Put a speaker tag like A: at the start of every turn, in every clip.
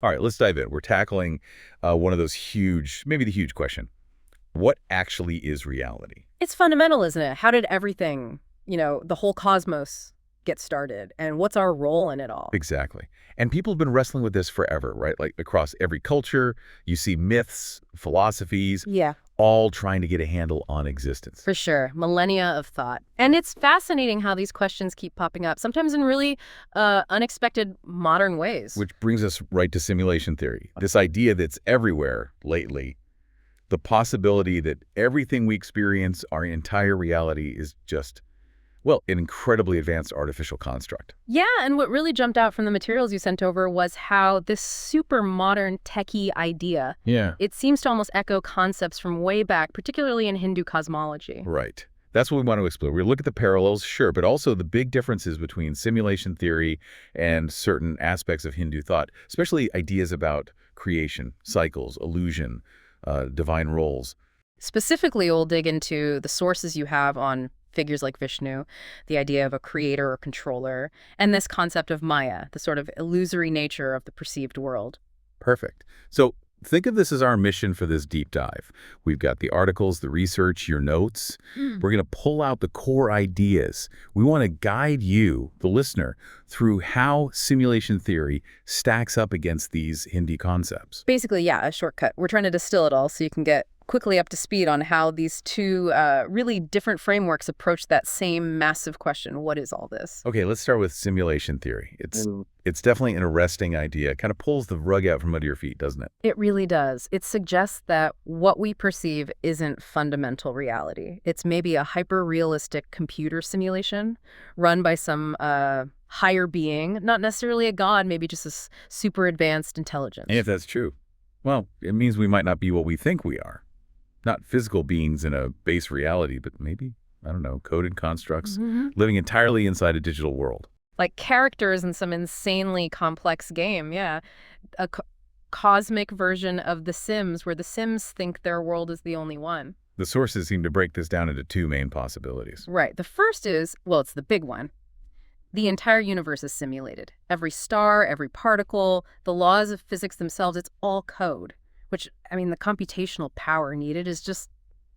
A: All right, let's dive in. We're tackling one of those huge, maybe the huge question. What actually is reality?
B: It's fundamental, isn't it? How did everything, the whole cosmos get started? And what's our role in it all?
A: Exactly. And people have been wrestling with this forever, right? Like across every culture, you see myths, philosophies,
B: Yeah,
A: all trying to get a handle on existence.
B: for sure. Millennia of thought. And it's fascinating how these questions keep popping up, sometimes in really unexpected modern ways.
A: Which brings us right to simulation theory. This idea that's everywhere lately, the possibility that everything we experience, our entire reality, is just, well, an incredibly advanced artificial construct.
B: Yeah, and what really jumped out from the materials you sent over was how this super modern techie idea,
A: Yeah.
B: it seems to almost echo concepts from way back, particularly in Hindu cosmology.
A: Right. That's what we want to explore. We look at the parallels, sure, but also the big differences between simulation theory and certain aspects of Hindu thought, especially ideas about creation, cycles, illusion, divine roles.
B: Specifically, we'll dig into the sources you have on figures like Vishnu, the idea of a creator or controller, and this concept of Maya, the sort of illusory nature of the perceived world.
A: Perfect. So think of this as our mission for this deep dive. We've got the articles, the research, your notes. We're going to pull out the core ideas. We want to guide you, the listener, through how simulation theory stacks up against these Hindi concepts.
B: Basically, yeah, a shortcut. We're trying to distill it all so you can get quickly up to speed on how these two really different frameworks approach that same massive question. What is all this?
A: Okay, let's start with simulation theory. It's definitely an arresting idea. It kind of pulls the rug out from under your feet, doesn't it?
B: It really does. It suggests that what we perceive isn't fundamental reality. It's maybe a hyper-realistic computer simulation run by some higher being, not necessarily a god, maybe just a super advanced intelligence.
A: And if that's true, well, it means we might not be what we think we are. Not physical beings in a base reality, but maybe, I don't know, coded constructs living entirely inside a digital world.
B: Like characters in some insanely complex game, yeah. A cosmic version of The Sims where the Sims think their world is the only one.
A: The sources seem to break this down into two main possibilities.
B: Right. The first is, well, it's the big one. The entire universe is simulated. Every star, every particle, the laws of physics themselves, it's all code. Which, I mean, the computational power needed is just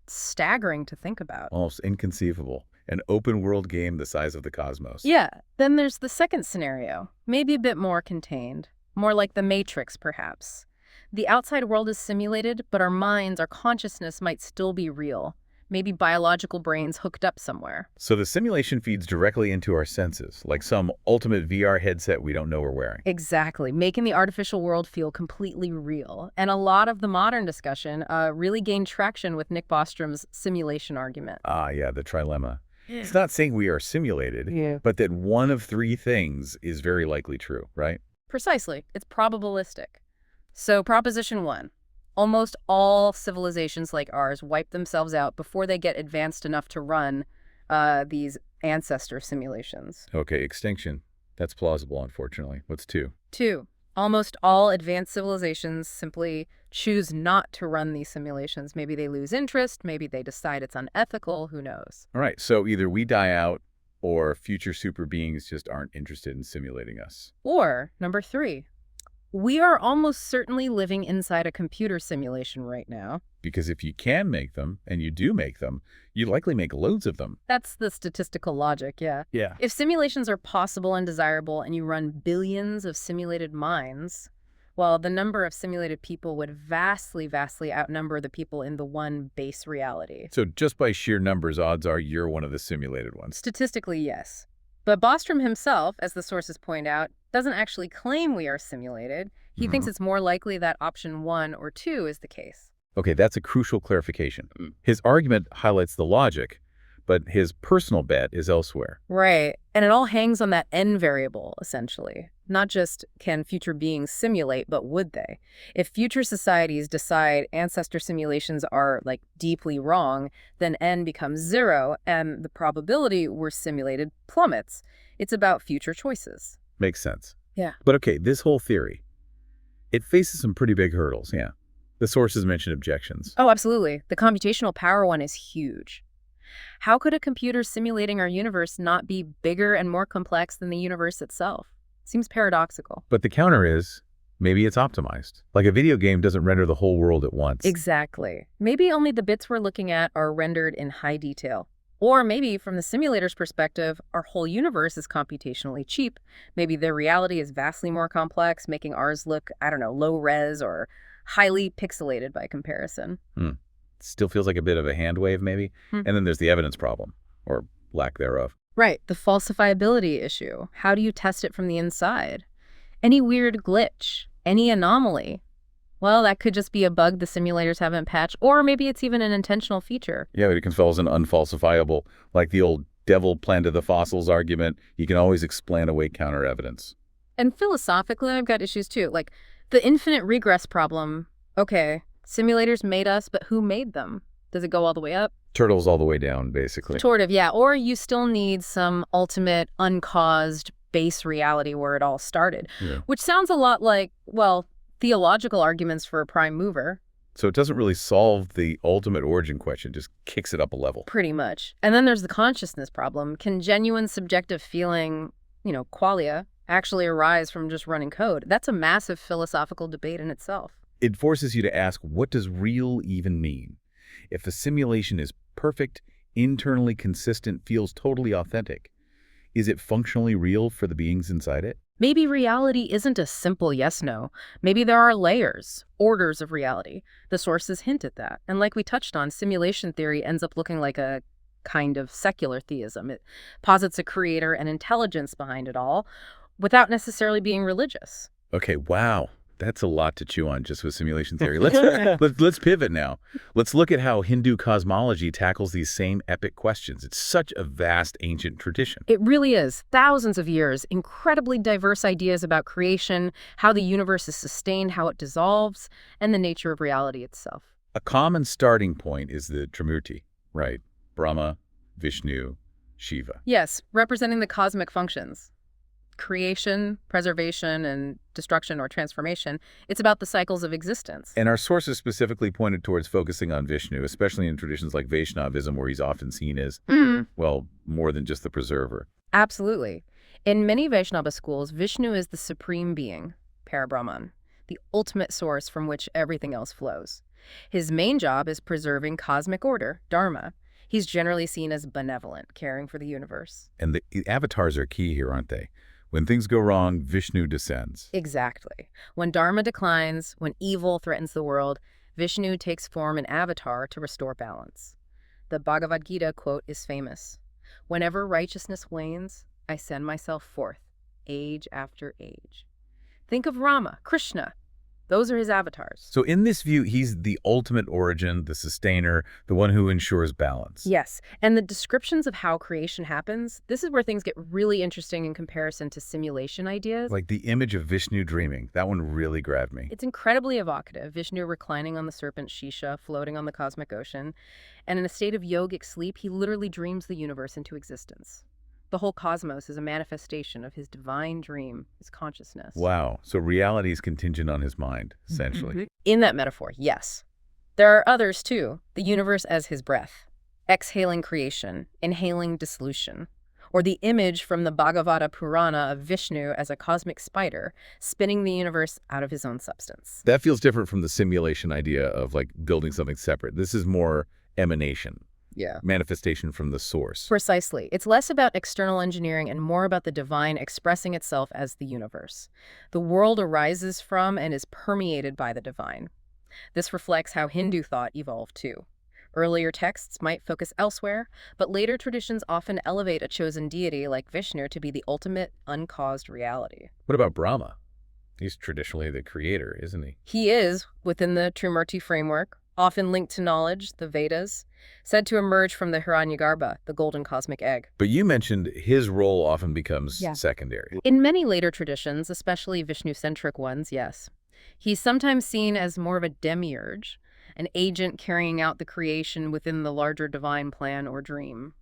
B: staggering to think about.
A: Almost inconceivable. An open world game the size of the cosmos.
B: Yeah. Then there's the second scenario, maybe a bit more contained, more like the Matrix, perhaps. The outside world is simulated, but our minds, our consciousness might still be real. Maybe biological brains hooked up somewhere.
A: So the simulation feeds directly into our senses, like some ultimate VR headset we don't know we're wearing.
B: Exactly, making the artificial world feel completely real. And a lot of the modern discussion really gained traction with Nick Bostrom's simulation argument.
A: Ah, yeah, the trilemma. It's not saying we are simulated, but that one of three things is very likely true, right?
B: Precisely. It's probabilistic. So proposition one. Almost all civilizations like ours wipe themselves out before they get advanced enough to run these ancestor simulations.
A: Okay, extinction. That's plausible, unfortunately. What's two?
B: Two, almost all advanced civilizations simply choose not to run these simulations. Maybe they lose interest, maybe they decide it's unethical, who knows?
A: All right, so either we die out or future super beings just aren't interested in simulating us.
B: Or, number three, we are almost certainly living inside a computer simulation right now.
A: Because if you can make them, and you do make them, you likely make loads of them.
B: That's the statistical logic, yeah.
A: Yeah.
B: If simulations are possible and desirable and you run billions of simulated minds, well, the number of simulated people would vastly, vastly outnumber the people in the one base reality.
A: So just by sheer numbers, odds are you're one of the simulated ones.
B: Statistically, yes. But Bostrom himself, as the sources point out, doesn't actually claim we are simulated. He thinks it's more likely that option 1 or 2 is the case.
A: Okay, that's a crucial clarification. His argument highlights the logic, but his personal bet is elsewhere.
B: Right. And it all hangs on that N variable, essentially. Not just can future beings simulate, but would they? If future societies decide ancestor simulations are, like, deeply wrong, then N becomes 0, and the probability we're simulated plummets. It's about future choices.
A: Makes sense.
B: Yeah.
A: But okay, this whole theory, it faces some pretty big hurdles, yeah. The sources mention objections.
B: Oh, absolutely. The computational power one is huge. How could a computer simulating our universe not be bigger and more complex than the universe itself? Seems paradoxical.
A: But the counter is, Maybe it's optimized. Like a video game doesn't render the whole world at once.
B: Exactly. Maybe only the bits we're looking at are rendered in high detail. Or maybe, from the simulator's perspective, our whole universe is computationally cheap. Maybe their reality is vastly more complex, making ours look, I don't know, low-res or highly pixelated by comparison.
A: Still feels like a bit of a hand wave, maybe. And then there's the evidence problem, or lack thereof.
B: Right, the falsifiability issue. How do you test it from the inside? Any weird glitch, any anomaly? Well, that could just be a bug the simulators haven't patched, or maybe it's even an intentional feature.
A: Yeah, it can fall as an unfalsifiable, like the old devil planted the fossils argument. You can always explain away counter evidence.
B: And philosophically, I've got issues too. Like the infinite regress problem. Okay, simulators made us, but who made them? Does it go all the way up?
A: Turtles all the way down, basically.
B: Sort of, yeah. Or you still need some ultimate uncaused base reality where it all started, which sounds a lot like, well, theological arguments for a prime mover.
A: So it doesn't really solve the ultimate origin question, just kicks it up a level.
B: Pretty much. And then there's the consciousness problem. Can genuine subjective feeling, qualia, actually arise from just running code? That's a massive philosophical debate in itself.
A: It forces you to ask, what does real even mean? If a simulation is perfect, internally consistent, feels totally authentic, is it functionally real for the beings inside it?
B: Maybe reality isn't a simple yes-no. Maybe there are layers, orders of reality. The sources hint at that. And like we touched on, simulation theory ends up looking like a kind of secular theism. It posits a creator and intelligence behind it all without necessarily being religious.
A: Okay, wow. That's a lot to chew on just with simulation theory. Let's pivot now. Let's look at how Hindu cosmology tackles these same epic questions. It's such a vast ancient tradition.
B: It really is. Thousands of years, incredibly diverse ideas about creation, how the universe is sustained, how it dissolves, and the nature of reality itself.
A: A common starting point is the Trimurti, right? Brahma, Vishnu, Shiva.
B: Yes, representing the cosmic functions. Creation, preservation, and destruction or transformation. It's about the cycles of existence.
A: And our sources specifically pointed towards focusing on Vishnu, especially in traditions like Vaishnavism, where he's often seen as, well, more than just the preserver.
B: Absolutely. In many Vaishnava schools, Vishnu is the supreme being, Parabrahman, the ultimate source from which everything else flows. His main job is preserving cosmic order, Dharma. He's generally seen as benevolent, caring for the universe.
A: And the avatars are key here, aren't they? When things go wrong, Vishnu descends.
B: Exactly. When Dharma declines, when evil threatens the world, Vishnu takes form in avatar to restore balance. The Bhagavad Gita quote is famous. Whenever righteousness wanes, I send myself forth, age after age. Think of Rama, Krishna. Those are his avatars.
A: So in this view, he's the ultimate origin, the sustainer, the one who ensures balance.
B: Yes, and the descriptions of how creation happens, this is where things get really interesting in comparison to simulation ideas.
A: Like the image of Vishnu dreaming, that one really grabbed me.
B: It's incredibly evocative. Vishnu reclining on the serpent Shisha, floating on the cosmic ocean. And in a state of yogic sleep, he literally dreams the universe into existence. The whole cosmos is a manifestation of his divine dream, his consciousness.
A: Wow. So reality is contingent on his mind, essentially.
B: In that metaphor, yes. There are others, too. The universe as his breath. Exhaling creation, inhaling dissolution. Or the image from the Bhagavata Purana of Vishnu as a cosmic spider, spinning the universe out of his own substance.
A: That feels different from the simulation idea of like building something separate. This is more emanation.
B: Yeah.
A: Manifestation from the source.
B: Precisely. It's less about external engineering and more about the divine expressing itself as the universe. The world arises from and is permeated by the divine. This reflects how Hindu thought evolved too. Earlier texts might focus elsewhere, but later traditions often elevate a chosen deity like Vishnu to be the ultimate uncaused reality.
A: What about Brahma? He's traditionally the creator, isn't he?
B: He is, within the Trimurti framework, often linked to knowledge, the Vedas, said to emerge from the Hiranyagarbha, the golden cosmic egg.
A: But you mentioned his role often becomes secondary.
B: In many later traditions, especially Vishnu-centric ones, yes. He's sometimes seen as more of a demiurge, an agent carrying out the creation within the larger divine plan or dream.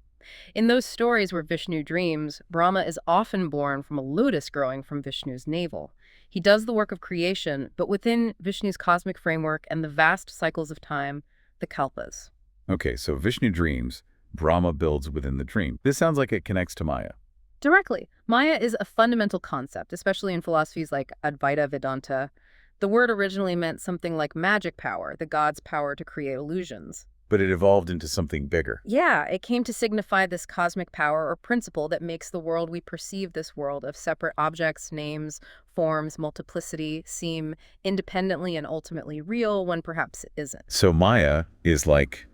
B: In those stories where Vishnu dreams, Brahma is often born from a lotus growing from Vishnu's navel. He does the work of creation, but within Vishnu's cosmic framework and the vast cycles of time, the kalpas.
A: Okay, so Vishnu dreams, Brahma builds within the dream. This sounds like it connects to Maya.
B: Directly. Maya is a fundamental concept, especially in philosophies like Advaita Vedanta. The word originally meant something like magic power, the god's power to create illusions.
A: But it evolved into something bigger.
B: Yeah, it came to signify this cosmic power or principle that makes the world we perceive, this world of separate objects, names, forms, multiplicity, seem independently and ultimately real when perhaps it isn't.
A: So Maya is like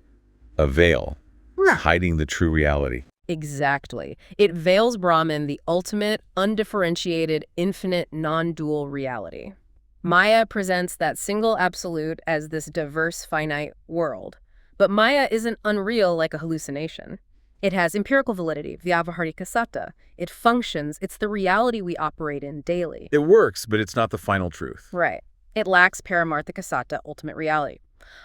A: a veil,
B: Right.
A: hiding the true reality.
B: Exactly. It veils Brahman, the ultimate, undifferentiated, infinite, non-dual reality. Maya presents that single absolute as this diverse, finite world. But Maya isn't unreal like a hallucination. It has empirical validity, vyavaharika satta. It functions. It's the reality we operate in daily.
A: It works, but it's not the final truth.
B: Right. It lacks paramarthika satta, ultimate reality.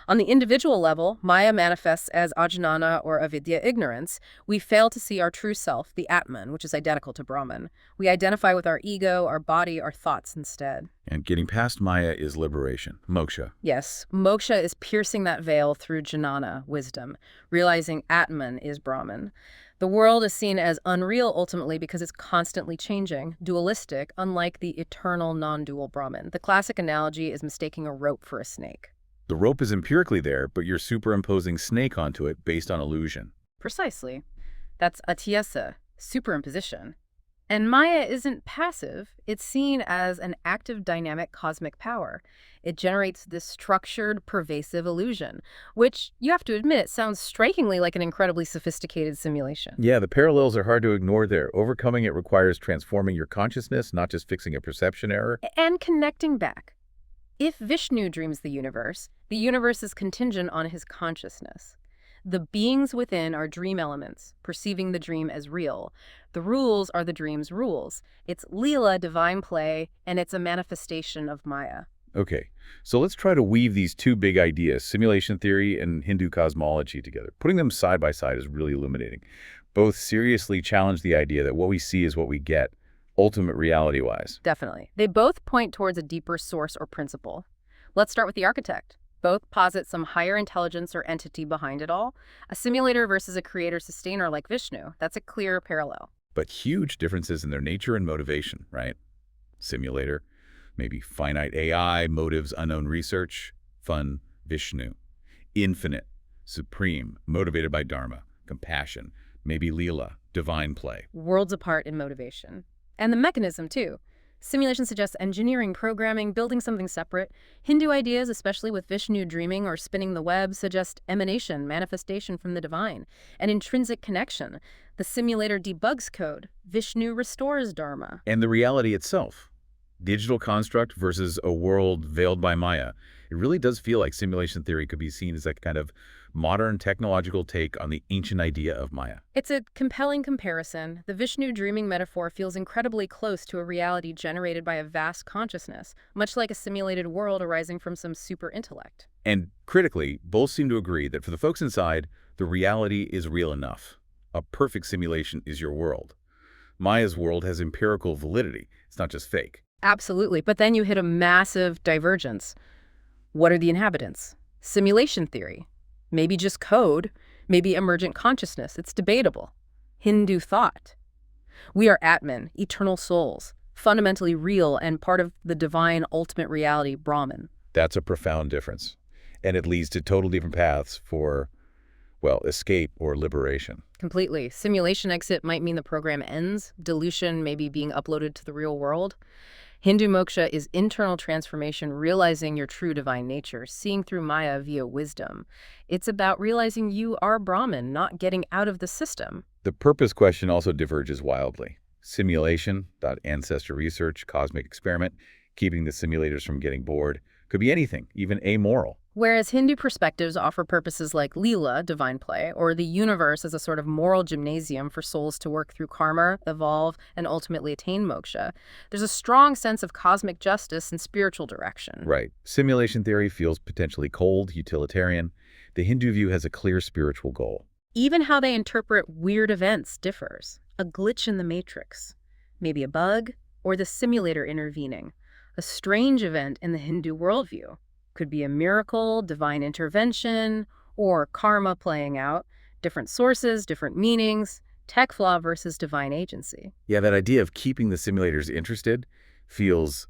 B: On the individual level, Maya manifests as ajnana or avidya, ignorance. We fail to see our true self, the Atman, which is identical to Brahman. We identify with our ego, our body, our thoughts instead.
A: And getting past Maya is liberation, moksha.
B: Yes, moksha is piercing that veil through jnana, wisdom, realizing Atman is Brahman. The world is seen as unreal ultimately because it's constantly changing, dualistic, unlike the eternal non-dual Brahman. The classic analogy is mistaking a rope for a snake.
A: The rope is empirically there, but you're superimposing snake onto it based on illusion.
B: Precisely. That's atyasa, superimposition. And Maya isn't passive. It's seen as an active, dynamic cosmic power. It generates this structured, pervasive illusion, which, you have to admit, sounds strikingly like an incredibly sophisticated simulation.
A: Yeah, the parallels are hard to ignore there. Overcoming it requires transforming your consciousness, not just fixing a perception error.
B: And connecting back. If Vishnu dreams the universe is contingent on his consciousness. The beings within are dream elements, perceiving the dream as real. The rules are the dream's rules. It's Leela, divine play, and it's a manifestation of Maya.
A: Okay, so let's try to weave these two big ideas, simulation theory and Hindu cosmology, together. Putting them side by side is really illuminating. Both seriously challenge the idea that what we see is what we get, ultimate reality-wise.
B: Definitely. They both point towards a deeper source or principle. Let's start with the architect. Both posit some higher intelligence or entity behind it all. A simulator versus a creator-sustainer like Vishnu. That's a clear parallel.
A: But huge differences in their nature and motivation, right? Simulator, maybe finite AI, motives, unknown research. Fun, Vishnu. Infinite, supreme, motivated by Dharma, compassion, maybe Leela, divine play.
B: Worlds apart in motivation. And the mechanism, too. Simulation suggests engineering, programming, building something separate. Hindu ideas, especially with Vishnu dreaming or spinning the web, suggest emanation, manifestation from the divine, an intrinsic connection. The simulator debugs code. Vishnu restores Dharma.
A: And the reality itself. Digital construct versus a world veiled by Maya. It really does feel like simulation theory could be seen as a kind of modern technological take on the ancient idea of Maya.
B: It's a compelling comparison. The Vishnu dreaming metaphor feels incredibly close to a reality generated by a vast consciousness, much like a simulated world arising from some super intellect.
A: And critically, both seem to agree that for the folks inside, the reality is real enough. A perfect simulation is your world. Maya's world has empirical validity. It's not just fake.
B: Absolutely, but then you hit a massive divergence. What are the inhabitants? Simulation theory. Maybe just code, maybe emergent consciousness. It's debatable. Hindu thought. We are Atman, eternal souls, fundamentally real and part of the divine ultimate reality, Brahman.
A: That's a profound difference. And it leads to totally different paths for, well, escape or liberation.
B: Completely. Simulation exit might mean the program ends, dilution maybe being uploaded to the real world. Hindu moksha is internal transformation, realizing your true divine nature, seeing through Maya via wisdom. It's about realizing you are Brahman, not getting out of the system.
A: The purpose question also diverges wildly. Simulation, ancestor research, cosmic experiment, keeping the simulators from getting bored, could be anything, even amoral.
B: Whereas Hindu perspectives offer purposes like Leela, divine play, or the universe as a sort of moral gymnasium for souls to work through karma, evolve, and ultimately attain moksha, there's a strong sense of cosmic justice and spiritual direction.
A: Right. Simulation theory feels potentially cold, utilitarian. The Hindu view has a clear spiritual goal.
B: Even how they interpret weird events differs. A glitch in the matrix, maybe a bug, or the simulator intervening. A strange event in the Hindu worldview. Could be a miracle, divine intervention, or karma playing out. Different sources, different meanings, tech flaw versus divine agency.
A: Yeah, that idea of keeping the simulators interested feels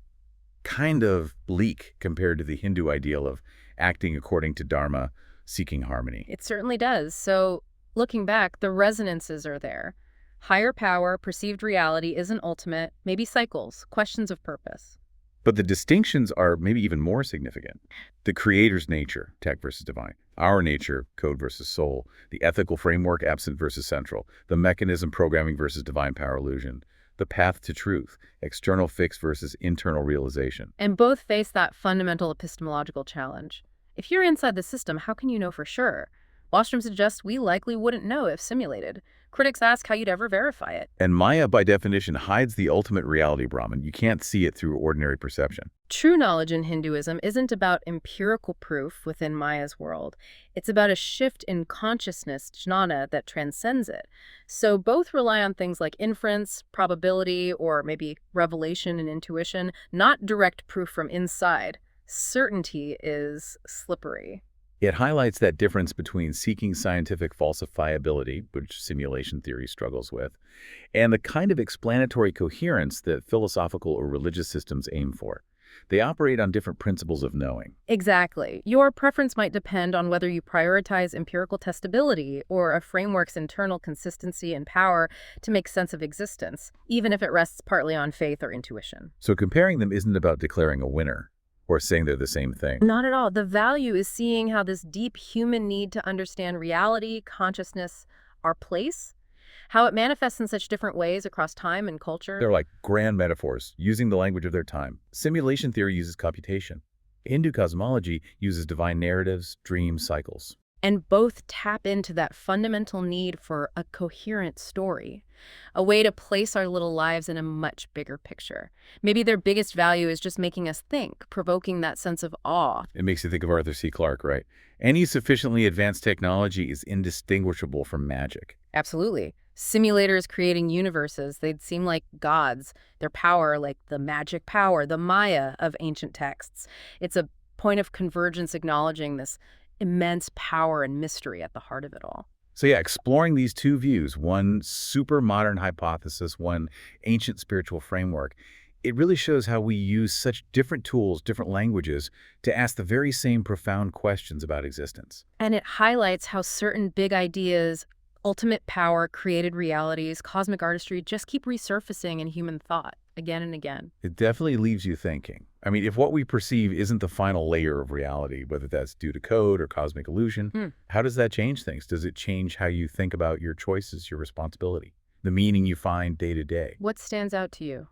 A: kind of bleak compared to the Hindu ideal of acting according to Dharma, seeking harmony.
B: It certainly does. So, looking back, the resonances are there. Higher power, perceived reality isn't ultimate, maybe cycles, questions of purpose.
A: But the distinctions are maybe even more significant. The creator's nature, tech versus divine. Our nature, code versus soul. The ethical framework, absent versus central. The mechanism, programming versus divine power illusion. The path to truth, external fix versus internal realization.
B: And both face that fundamental epistemological challenge. If you're inside the system, how can you know for sure? Bostrom suggests we likely wouldn't know if simulated. Critics ask how you'd ever verify it.
A: And Maya, by definition, hides the ultimate reality, Brahman. You can't see it through ordinary perception.
B: True knowledge in Hinduism isn't about empirical proof within Maya's world. It's about a shift in consciousness, jnana, that transcends it. So both rely on things like inference, probability, or maybe revelation and intuition, not direct proof from inside. Certainty is slippery.
A: It highlights that difference between seeking scientific falsifiability, which simulation theory struggles with, and the kind of explanatory coherence that philosophical or religious systems aim for. They operate on different principles of knowing.
B: Exactly. Your preference might depend on whether you prioritize empirical testability or a framework's internal consistency and power to make sense of existence, even if it rests partly on faith or intuition.
A: So comparing them isn't about declaring a winner or saying they're the same thing.
B: Not at all. The value is seeing how this deep human need to understand reality, consciousness, our place, how it manifests in such different ways across time and culture.
A: They're like grand metaphors, using the language of their time. Simulation theory uses computation. Hindu cosmology uses divine narratives, dreams, cycles.
B: And both tap into that fundamental need for a coherent story, a way to place our little lives in a much bigger picture. Maybe their biggest value is just making us think, provoking that sense of awe.
A: It makes you think of Arthur C. Clarke, right? Any sufficiently advanced technology is indistinguishable from magic.
B: Absolutely. Simulators creating universes, they'd seem like gods. Their power, like the magic power, the Maya of ancient texts. It's a point of convergence acknowledging this immense power and mystery at the heart of it all.
A: So yeah, exploring these two views, one super modern hypothesis, one ancient spiritual framework, it really shows how we use such different tools, different languages, to ask the very same profound questions about existence.
B: And it highlights how certain big ideas, ultimate power, created realities, cosmic artistry, just keep resurfacing in human thought again and again.
A: It definitely leaves you thinking. I mean, if what we perceive isn't the final layer of reality, whether that's due to code or cosmic illusion, how does that change things? Does it change how you think about your choices, your responsibility, the meaning you find day to day?
B: What stands out to you?